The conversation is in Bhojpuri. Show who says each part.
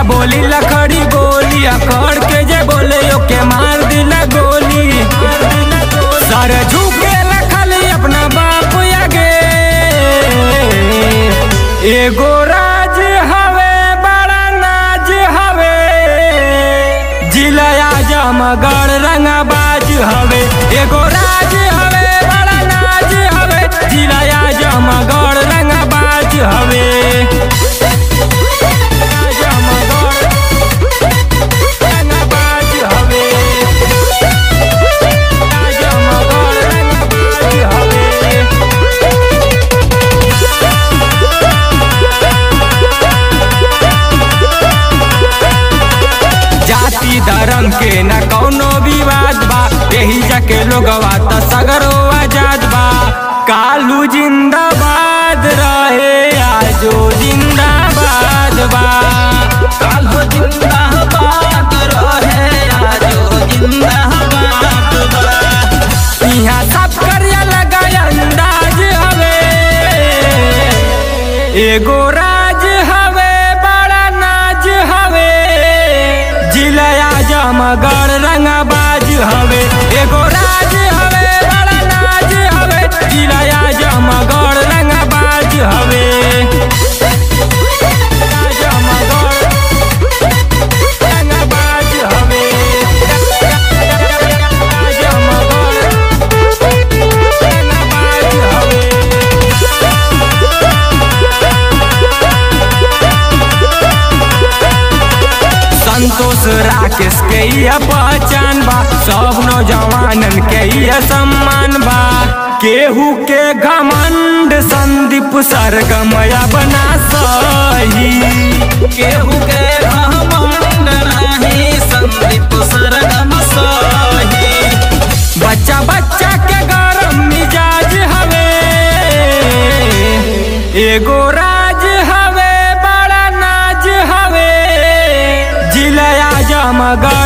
Speaker 1: बोली लखड़ी बोली अकड़ के जे बोले ओके मार दिला गोली। सर झुके लखली अपना बाप आगे एगो राज हवे बड़ा नाज हवे जिला आजमगढ़ रंगबाज हवे। एगो राज हवे बड़ा नाज हवे जिला आजमगढ़ रंगबाज हवे। जाति धर्म के न कौनो विवाद बा यही जाके लोगवा त सगरो आजाद बा। कालू जिंदाबाद रहे आजो जिंदाबाद बा। कालू जिंदाबाद रहे आजो जिंदाबाद बा। यहाँ सब करिया लगा अंदाज हवे एगो राज हवे बड़ा नाज हवे जिला आजमगढ़ रंगबाज हवे। एगो राज हवे बड़ा नाज हवे जिला आजमगढ़ रंगबाज हवे। आजमगढ़ रंगबाज हवे। आजमगढ़ रंगबाज हवे। संतोष राकेश के ये पहचान बा सब नौजवानन के ये सम्मान बा। केहू के घमंड संदीप सरगमया बना सही। केहू के घमंड नहीं संदीप सरगम सही। बच्चा बच्चा के गरम मिजाज हवे एगो राज हवे बड़ा नाज हवे जिला आजमगढ़